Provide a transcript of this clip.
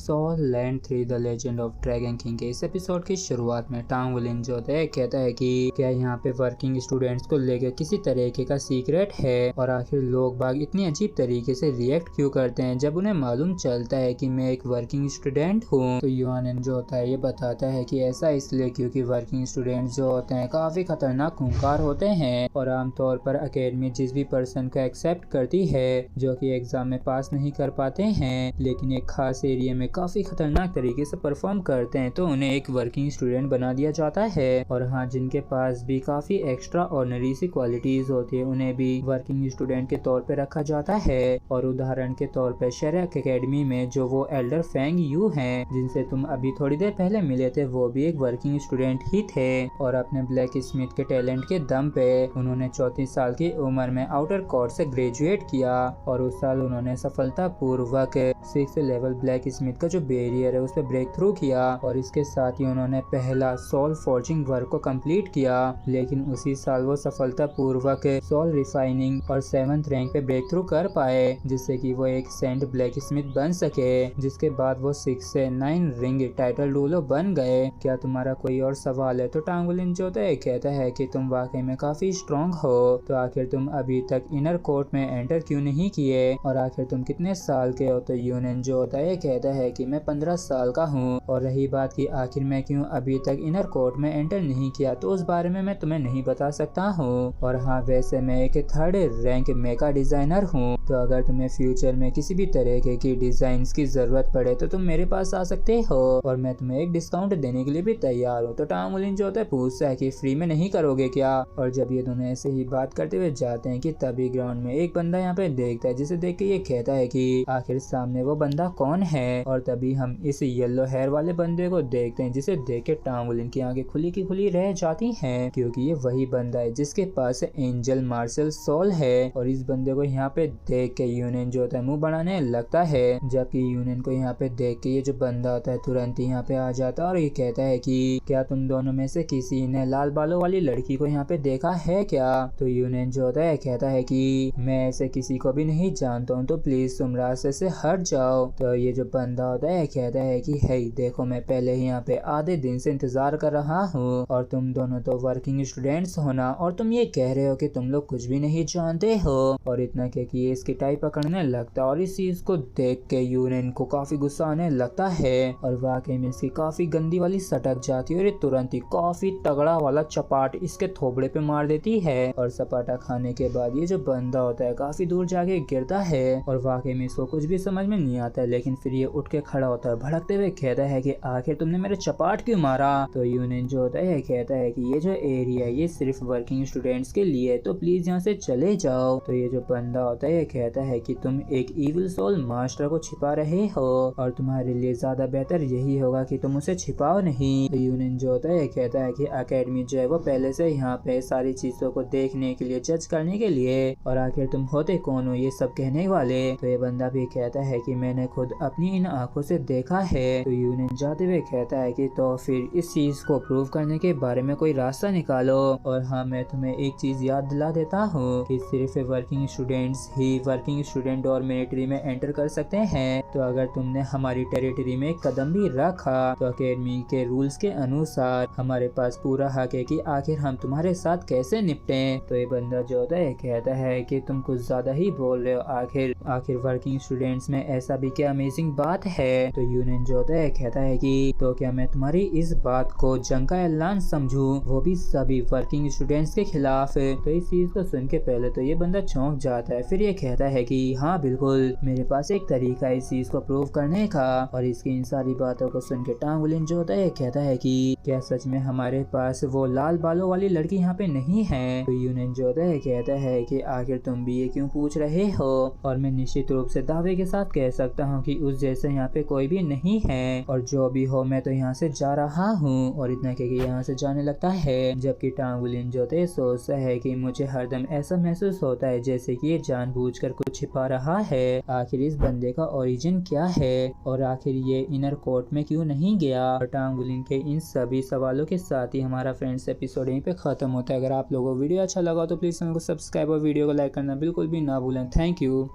Sol Land 3 the legend of dragon king के इस episode की शुरुआत में टांग विलिन जो होता है कहता है कि क्या यहाँ पे वर्किंग स्टूडेंट्स को लेकर किसी तरीके का सीक्रेट है और आखिर लोग बाग इतनी अजीब तरीके से रिएक्ट क्यों करते हैं जब उन्हें मालूम चलता है कि मैं एक वर्किंग स्टूडेंट हूँ। तो युआनन जो होता है ये बताता है कि ऐसा इसलिए क्योंकि वर्किंग स्टूडेंट्स जो होते हैं काफी खतरनाक खूंखार होते हैं और आमतौर पर अकेडमी जिस भी पर्सन को एक्सेप्ट करती है जो कि एग्जाम में पास नहीं कर पाते हैं लेकिन एक खास एरिया में काफी खतरनाक तरीके से परफॉर्म करते हैं तो उन्हें एक वर्किंग स्टूडेंट बना दिया जाता है। और हाँ, जिनके पास भी काफी एक्स्ट्रा ऑर्डिनरी सी क्वालिटीज होती है उन्हें भी वर्किंग स्टूडेंट के तौर पे रखा जाता है। और उदाहरण के तौर पे शेरक एकेडमी में जो वो एल्डर फेंग यू हैं जिनसे तुम अभी थोड़ी देर पहले मिले थे वो भी एक वर्किंग स्टूडेंट ही थे और अपने ब्लैक स्मिथ के टैलेंट के दम पे उन्होंने 34 साल की उम्र में आउटर कोर्ट से ग्रेजुएट किया और उस साल उन्होंने सफलता पूर्वक 6th लेवल ब्लैक स्मिथ का जो बैरियर है उस पर ब्रेक थ्रू किया और इसके साथ ही उन्होंने पहला सोल फोर्जिंग वर्क को कंप्लीट किया। लेकिन उसी साल वो सफलता पूर्वक सोल रिफाइनिंग और 7th रैंक पे ब्रेक थ्रू कर पाए जिससे कि वो एक सेंट ब्लैक स्मिथ बन सके जिसके बाद वो 6 से 9 रिंग टाइटल रूलर बन गए। क्या तुम्हारा कोई और सवाल है? तो टांग विलिन जो होता है कहता है कि तुम वाकई में काफी स्ट्रॉन्ग हो तो आखिर तुम अभी तक इनर कोर्ट में एंटर क्यों नहीं किए और आखिर तुम कितने साल के हो? तो यूनियन जो होता है कहता है कि मैं 15 साल का हूँ। और रही बात कि आखिर मैं क्यों अभी तक इनर कोर्ट में एंटर नहीं किया तो उस बारे में मैं तुम्हें नहीं बता सकता हूँ। और हाँ, वैसे मैं एक 3rd रैंक मेका डिजाइनर हूँ तो अगर तुम्हें फ्यूचर में किसी भी तरह की डिजाइन की जरूरत पड़े तो तुम मेरे पास आ सकते हो और मैं तुम्हें एक डिस्काउंट देने के लिए भी तैयार हूँ। तो टांग विलिन जो होता है पूछता है कि फ्री में नहीं करोगे क्या? और जब ये दोनों ऐसे ही बात करते हुए जाते हैं कि तभी ग्राउंड में एक बंदा यहाँ पे देखता है जिसे देख के ये कहता है कि आखिर सामने वो बंदा कौन है। और तभी हम इस येलो हेयर वाले बंदे को देखते हैं जिसे देख के टांग विलिन की आंखें खुली की खुली रह जाती हैं क्योंकि ये वही बंदा है जिसके पास एंजल मार्शल सोल है। और इस बंदे को यहाँ पे देख के यूनियन जो होता है मुंह बनाने लगता है जबकि यूनियन को यहाँ पे देख के ये जो बंदा होता है तुरंत ही यहाँ पे आ जाता है और ये कहता है कि क्या तुम दोनों में से किसी ने लाल बालों वाली लड़की को यहाँ पे देखा है क्या? तो यूनियन जो होता है कहता है कि मैं ऐसे किसी को भी नहीं जानता हूँ तो प्लीज तुम रास्ते से हट जाओ। तो ये जो बंदा होता है कहता है कि हे देखो, मैं पहले ही यहाँ पे आधे दिन से इंतजार कर रहा हूँ और तुम दोनों तो वर्किंग स्टूडेंट्स हो ना और तुम ये कह रहे हो कि तुम लोग कुछ भी नहीं जानते हो। और इतना क्या कि ये इसकी टाई पकड़ने लगता है और इस चीज को देख के यूनियन को काफी गुस्सा आने लगता है और वाकई में इसकी काफी गंदी वाली सटक जाती है और ये तुरंत ही काफी तगड़ा वाला चपाट इसके थोबड़े पे मार देती है। और सपाटा खाने के बाद ये जो बंदा होता है काफी दूर जाके गिरता है और वाकई में इसको कुछ भी समझ में नहीं आता है लेकिन फिर ये उठ के खड़ा होता है भड़कते हुए कहता है कि आखिर तुमने मेरे चपाट क्यों मारा? तो यूनियन जो होता है कहता है कि ये जो एरिया है ये सिर्फ वर्किंग स्टूडेंट्स के लिए है तो प्लीज यहाँ से चले जाओ। तो ये जो बंदा होता है कहता है कि तुम एक इविल सोल मास्टर को छिपा रहे हो और तुम्हारे लिए ज्यादा बेहतर यही होगा कि तुम उसे छिपाओ नहीं। तो यूनियन जो होता है कहता है कि अकेडमी जो है वो पहले से यहाँ पे सारी चीजों को देखने के लिए, जज करने के लिए और आखिर तुम होते कौन हो ये सब कहने वाले? तो ये बंदा भी कहता है कि मैंने खुद अपनी इन आंखों से देखा है। तो यूनियन जाते हुए कहता है कि तो फिर इस चीज को प्रूव करने के बारे में कोई रास्ता निकालो। और हाँ, मैं तुम्हें एक चीज याद दिला देता हूँ कि सिर्फ वर्किंग स्टूडेंट्स ही वर्किंग स्टूडेंट और मिलिट्री में एंटर कर सकते हैं। तो अगर तुमने हमारी टेरिटरी में कदम भी रखा तो अकेडमी के रूल्स के अनुसार हमारे पास पूरा हक है कि आखिर हम तुम्हारे साथ कैसे निपटे। तो ये बंदा जो होता है कहता है कि तुम कुछ ज्यादा ही बोल रहे हो, आखिर वर्किंग स्टूडेंट्स में ऐसा भी क्या अमेजिंग बात है? तो यूनियन जो होता है कहता है कि तो क्या मैं तुम्हारी इस बात को जंग का ऐलान समझूं, वो भी सभी वर्किंग स्टूडेंट्स के खिलाफ? तो इस चीज को सुन के पहले तो ये बंदा चौंक जाता है फिर ये कहता है कि हाँ बिल्कुल, मेरे पास एक तरीका है इस चीज को प्रूव करने का। और इसकी इन सारी बातों को सुन के टांग विलिन जो होता है कहता है कि क्या सच में हमारे पास वो लाल बालों वाली लड़की यहाँ पे नहीं है? तो यूनियन जो होता है कहता है कि आखिर तुम भी ये क्यों पूछ रहे हो? और मैं निश्चित रूप से दावे के साथ कह सकता हूँ कि उस जैसे यहाँ पे कोई भी नहीं है और जो भी हो मैं तो यहाँ से जा रहा हूँ। और इतना कह के यहाँ से जाने लगता है जबकि टांग विलिन जो होता है सोचता है कि मुझे हरदम ऐसा महसूस होता है जैसे कि ये जानबूझकर कुछ छिपा रहा है। आखिर इस बंदे का ओरिजिन क्या है और आखिर ये इनर कोर्ट में क्यों नहीं गया? और टांग विलिन के इन सभी सवालों के साथ ही हमारा फ्रेंड्स एपिसोड यहीं पे खत्म होता है। अगर आप लोगों को वीडियो अच्छा लगा तो प्लीज चैनल को सब्सक्राइब और वीडियो को लाइक करना बिल्कुल भी ना भूलें। Thank you.